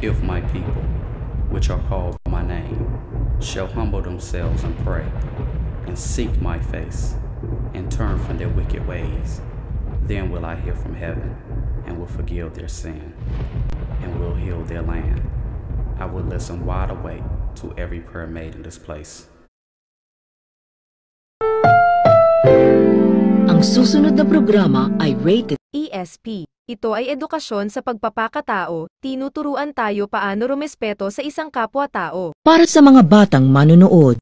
If my people, which are called by my name, shall humble themselves and pray, and seek my face, and turn from their wicked ways, then will I hear from heaven, and will forgive their sin, and will heal their land. I will listen wide awake to every prayer made in this place. Ang susunod na programa ay rated ESP. Ito ay edukasyon sa pagpapakatao, tinuturuan tayo paano rumespeto sa isang kapwa-tao. para sa mga batang manonood.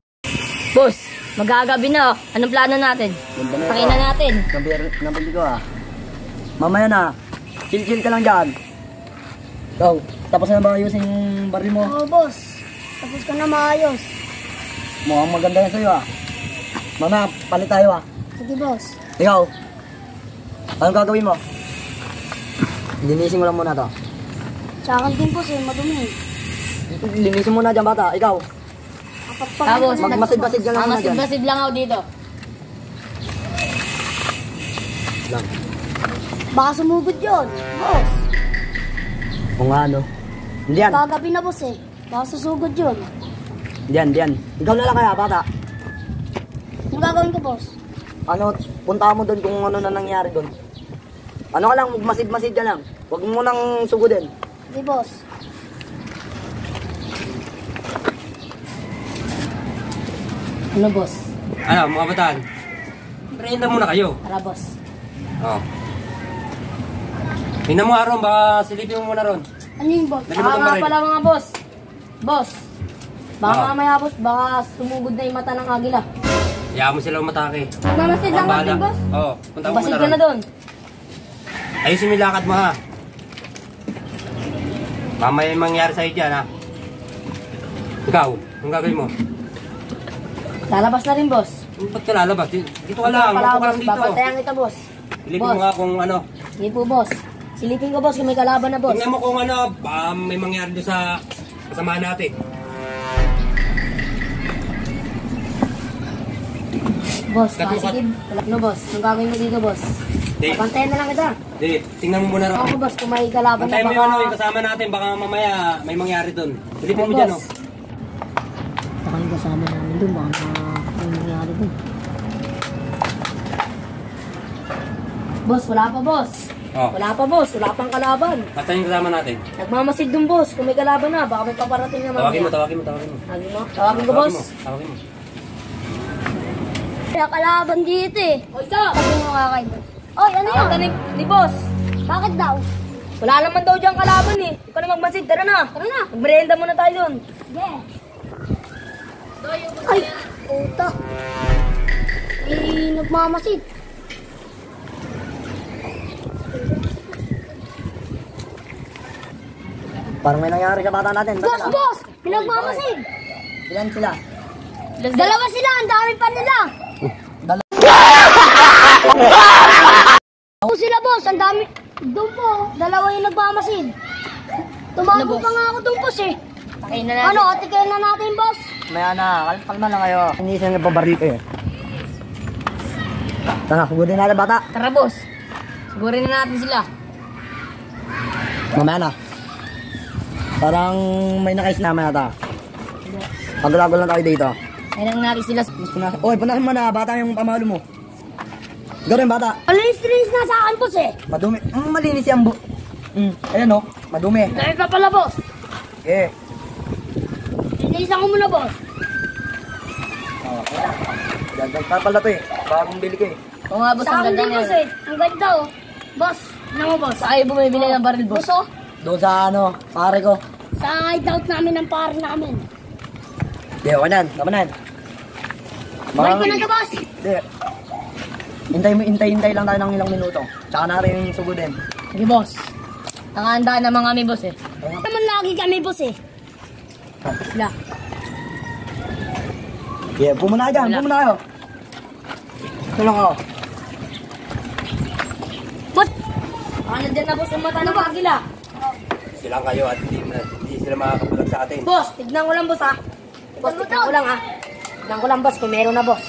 Boss, magagabi na. Anong plano natin? Pakin na natin. Nabili ko Mamaya na. Chill ka lang dyan. Ikaw, tapos na ba ayusin yung baril mo? Oo, boss. Tapos ka na maayos. Mukhang maganda yan sa'yo Mamaya, palit tayo Sige, boss. Ikaw, anong gagawin mo? Linisin mo lang muna to. Sa akin din, boss, madumi. Linisin mo na dyan, bata. Ikaw, Tapos, magmasid-masid ka lang muna dyan. masid-masid lang ako dito. Lang. Baka sumugod yun, boss. Kung ano. Hindi yan. Kagabi na, boss Baka susugod yun. Hindi yan. Ikaw na lang kaya, bata. Anong gagawin ko, boss? Ano, punta mo doon kung ano na nangyari doon. Ano ka lang, magmasid-masid ka lang. Huwag mo nang sugudin. Sige, boss. Ano, boss? Ano, mga bataan? Prenda muna kayo. Tara, boss. Oo. Tingnan mo Aaron, baka silipin mo muna ron. Ano yung boss? Lagyan mo Baka itong nga baril. pala mga boss. Boss. Baka Oo. mamaya, boss. Baka sumugod na yung mata ng agila. Hayaan mo sila umatake. Mamasid lang Bahala. natin, boss. Oo, punta mo Basid muna ka ron. na doon. Ayusin mo yung lakad mo ha. Mamaya yung mangyari sa'yo dyan ha. Ikaw, anong gagawin mo? Lalabas na rin, boss. Ba't ka lalabas? Dito ka lang, Pala, mapo ka boss. lang dito. Babantayan kita, boss. Silipin Boss. mo nga kung ano. Sige po, boss. Silipin ko, boss, kung may kalaban na, boss. Tingnan mo kung ano, baka may mangyari doon sa kasamahan natin. Boss, Katukat. pasikib. Ano, boss? Anong gagawin mo dito, boss? Di, Papantayan na lang kita. di, tingnan mo muna ron. Ako, boss, kung may kalaban na Antayin mo baka... yung ano, yung kasama natin, baka mamaya may mangyari doon. Silipin mo dyan, oh. Baka yung kasama namin doon, baka may nangyari doon. Boss, wala pa, boss. Oh. Wala pa, boss. Wala pang kalaban. Basta yung kasama natin. Nagmamasid doon, boss. Kung may kalaban na, baka may paparating na mamaya. Tawagin mo. Tawagin mo? Tawagin ko, boss. Tawagin mo. Kaya kalaban dito O, isa! Sabi mo kakay, boss. Oy, ano Tawag ka yan? ni boss. Bakit daw? Wala naman daw dyan kalaban eh. Huwag ka na magmasid. Tara na. Tara na. Magmerienda muna tayo doon. Yeah. Ay, puta. Nagmamasid. Parang may nangyari sa bata natin. Boss, boss! Pinagmamasid. Ilan sila? Dalawa sila, ang dami pa nila. Oo sila, boss, ang dami. Doon po, dalawa yung nagmamasid. Tumago pa nga ako doon, boss Pakain na natin. Ano, atikayin na natin, boss. Maya na, kalma lang kayo. Hindi sila nagpabaril Tara, sugudin natin bata. Tara, boss. Sigurin na natin sila. Mamaya na. Parang may nakais naman ata. Paglago lang tayo dito. Kailangan natin sila. Oy, punasan mo na, bata yung pamalo mo. Gawin bata. Malinis-linis na sa akin, boss Madumi. Malinis yung ayan madumi. Dahil ka pala, boss. Eh. Linisan ko muna, boss. Gagag pa pala to Bagong bili ko Oo nga, boss. Sa Ang akin ganda din, nga. boss Ang ganda, Boss, ano mo, boss? Sa kayo bumibili ng baril, boss. Boss, Doon sa pare ko. sa hideout namin ng pare namin. Di, okay na. Tama na. Balik ko na to, boss. Di. Hintay lang tayo ng ilang minuto. Tsaka na rin sugudin. Sige, boss. Nangahandaan naman kami, boss Naman lagi kami, boss Sila. Yeah, pumuna dyan. Pumuna kayo. Tulong ako. Boss, Nandiyan na, boss, yung mata ng agila. Silang kayo at hindi sila makakapalag sa atin. Boss, tignan ko lang, boss, ha. Boss, tignan ko lang, ha. Tignan ko lang, boss, kung meron na, boss.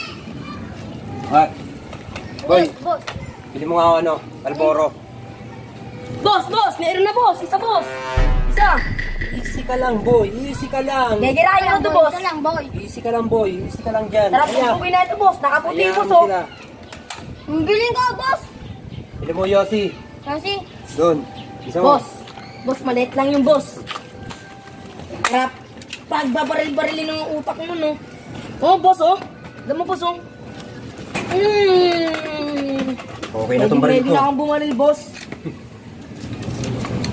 Ay, boy, boss. bili mo nga ako Malboro. Boss, meron na, boss. Isa, boss. Isa. Easy ka lang, boy. Easy ka lang. Gagirahin mo to, boss. Ito lang, boy. Easy ka lang, boy. Easy ka lang dyan. Tara, pupugin na ito, boss. Nakaputi yung boss, oh. Ang biling ka, boss. Pili mo, Yossi. Kasi, Doon. Isa mo. Boss. Boss, maliit lang yung boss. Harap. Pagbabaril-barilin ng utak mo, no? Oh, boss, oh. Alam mo, boss, oh. Okay na itong baril Ready ko. na akong bumaril, boss.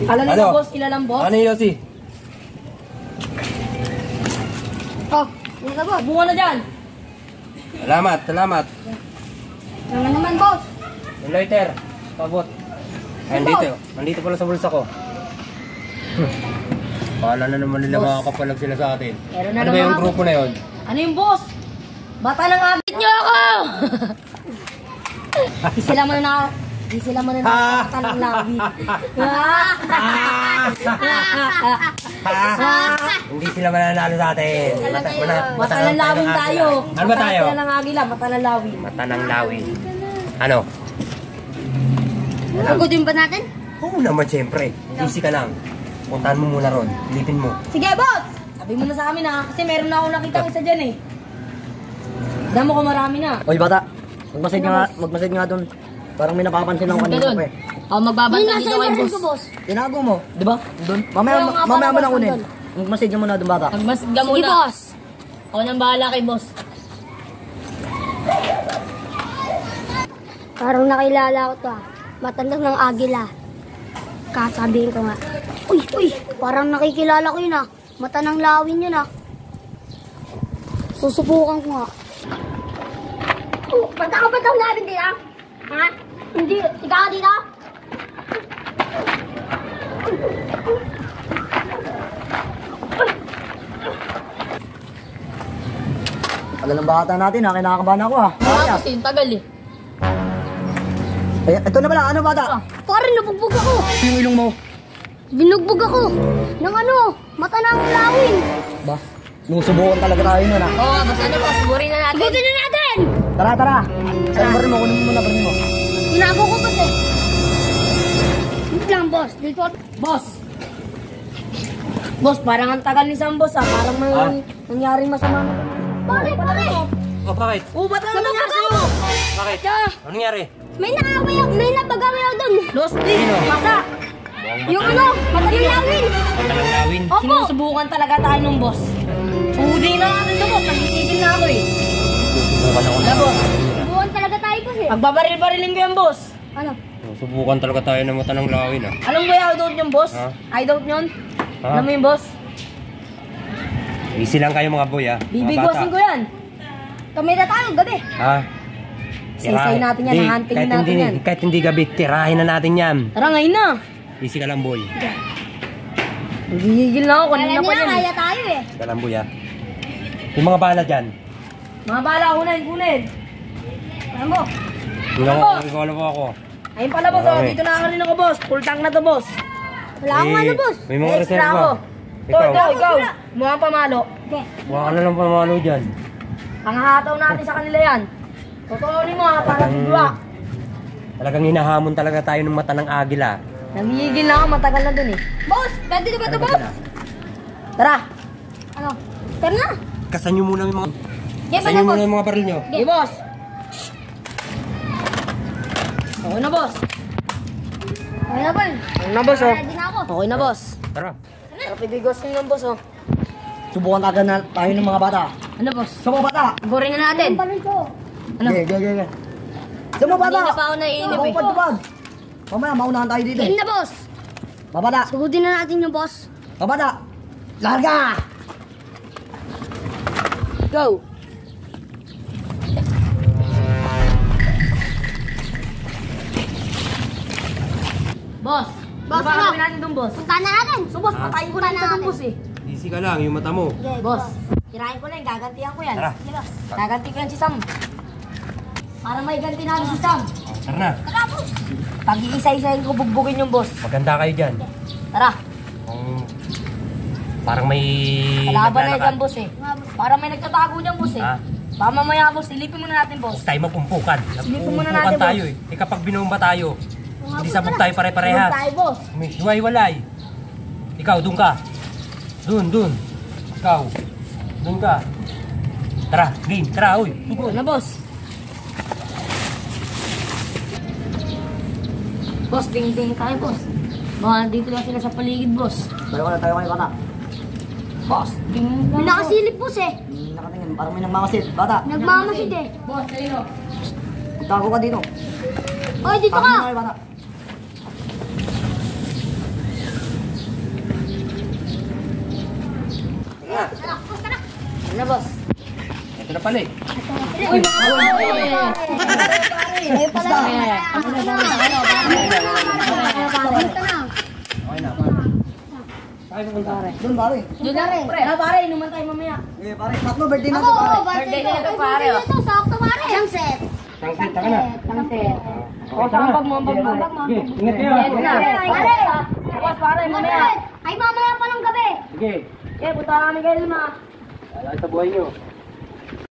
Alam nila, Ano? boss, ilalang, boss. Ano yung Yossi? oh, ano ka, boss? Bunga na dyan. Salamat, salamat. Ano naman, boss? Yung lighter. Pabot. Ay, nandito pala sa bulsa ko. Paala na naman nila Boss. makakapalag sila sa atin. Meron na Ano ba naman yung ako. grupo na yun? Ano yung boss? Bata ng abit niyo ako! Di sila man na nakakata ng labi. Hindi sila mananalo sa atin. Mata ng lawin tayo. Ano ba tayo? Mata ng agila, mata ng lawin. Mata ng lawin. Ano? Sagutin ba natin? Oo naman, siyempre. Easy ka lang. Puntahan mo muna ron. Pilipin mo. Sige, boss. Sabi mo na sa amin ha, kasi meron na ako nakita isa dyan eh. Damo ko marami na. Oy bata, magmasage nga doon. Parang may napapansin ako kanina pa eh. Ako magbabantay dito kay boss. boss. Tinago mo, di ba? Doon. Mamaya mo na kunin. Magmasage mo na doon bata. Magmasga Sige, muna. boss. Ako nang bahala kay boss. Parang nakilala ko to ah. Matanda ng agila. Kasabihin ko nga. Uy, parang nakikilala ko yun ah. Mata ng lawin yun ah. Susubukan ko nga. Oh, mata ka ba daw lawin din ah? Ha? Hindi, ikaw dito? Tagal ng bata natin ha, kinakabahan ako ha. Kasi tagal eh. Eh, ito na pala, ano bata? Parang nabugbog ako. Yung ilong mo. Binugbog ako. Ng ano, mata ng lawin. Ba, nusubukan talaga tayo nun ha. Oo, basta ano boss, suburin na natin. Igutin na natin! Tara. Saan ba rin mo? Kunin mo muna, barin mo. Tinago ko pa eh. Wait lang, boss. Dito. Boss, parang ang tagal ni Sam, boss ah. Parang may nangyaring masama na. Pare! Oh, bakit? Oh, ba't ano nangyari sa'yo? Bakit? Ano nangyari? May nakaway ako. May napagaway ako dun. Lost lead, masa. Yung ano, mata ng lawin. Mata ng lawin. Opo. Sinusubukan talaga tayo nung boss. Puding na natin to, boss. Nagtitigil na ako eh. Subukan ako Ano, boss? Subukan talaga tayo boss eh. Pagbabaril-barilin ko yan, boss. Ano? Subukan talaga tayo ng mata ng lawin ah. Alam mo yung hideout yun, boss? Ha? Hideout yun? Ha? Alam mo yun, boss? Easy lang kayo mga boy ah. Mga Bibigwasin bata. ko yan. Kami na tayo, gabi. Ha? Sisay natin yan, hahantingin natin yan. Kahit hindi gabi, tirahin na natin yan. Tara, ngayon na. Easy ka lang boy. Nagigigil na ako, kanina pa yan. Kaya tayo eh. Easy ka lang boy ah. Yung mga bala dyan. Mga bala, kunin. Ano mo? Ikaw alam mo ako. Ayun pala, boss. Okay. Dito na ako rin ako, boss. Full tank na to, boss. Wala akong ano boss. May mga Extra reserva. ako. Ikaw. Ikaw. Mukhang pamalo. Okay. Huwag ka na lang pamalo dyan. Panghataw natin sa kanila yan. Totoo mo ha, para tudwa. Talagang hinahamon talaga tayo ng mata ng agila. Nagigigil na ako, matagal na dun eh. Boss, pwede na ba ito boss? Tara. Ano? Tara na. Kasan nyo muna yung mga... Okay, Kasan nyo muna yung mga baril nyo. Okay, boss. Okay na, boss. Okay na, boss. Okay na, boss, oh. Ready na ako. Okay na, boss. Tara. Sarap ibigwasin yung boss, oh. Subukan talaga na tayo ng mga bata. Ano, boss? Sama bata! Gurin na natin. Ang baril ko. Ano? Ge. Sama bata! Hindi na pa ako naiinip eh. Tupad. Mamaya, maunahan tayo dito Game eh. na, boss. Mabata! Sagutin na natin yung boss. Mabata! Larga! Go. Boss. Boss, Di ba ano? gagawin natin dun, boss? Punta na natin. So, boss, patayin ko na Punta ito, natin. boss, eh. Easy ka lang, yung mata mo. Okay, Boss, tirahin ko na yan, gagantihan ko yan. Tara. Sige, boss. Gaganti ko yan si Sam. Para may ganti namin si Sam. Tara na. Tara, boss. Pag iisa-isahin ko, bugbugin yung boss. Maganda kayo dyan. Tara, Kung parang may... kalaban na naglalakad. yan, boss eh. Parang may nagtatago dyan, boss eh. Ha? Baka mamaya, boss, silipin muna natin, boss. Huwag tayo magpumpukan. Silipin muna Nagpumpukan natin, tayo boss. eh. Eh kapag binomba tayo, hindi sabog tayo Tulog pare-parehas. tayo, boss. May hiwalay. Ikaw, doon ka. Dun. Ikaw. Dun ka. Tara, Green. Tara, uy. Tugon. Na, boss. Boss, ding-ding tayo, boss. Baka dito lang sila sa paligid, boss. Tayo kayo, bata. Boss, ding May nakasilip, boss eh. Nakatingin, parang may nagmamasid. Bata, Nagmamasid eh. Boss, ayun o. tago ka dito. Oy, dito Tago na ka. kayo, bata. Ano, boss? Ito na pala eh. Uy, Ayun pala. Okay na. Doon, pare. doon na rin, pre. Pare, inuman tayo mamaya. Okay, pare. Sakto, birthday Ako, natin, pare. Birthday niya ito, pare, oh. Ito, sakto pare. Sangset. Sangsit, taka na. Sangset. O, sambag mo. Sige, ingat kayo. Pare. Boss, pare, mamaya. Ay, mamaya pa ng gabi. Sige. Okay, punta kami kayo na. Wala sa buhay nyo.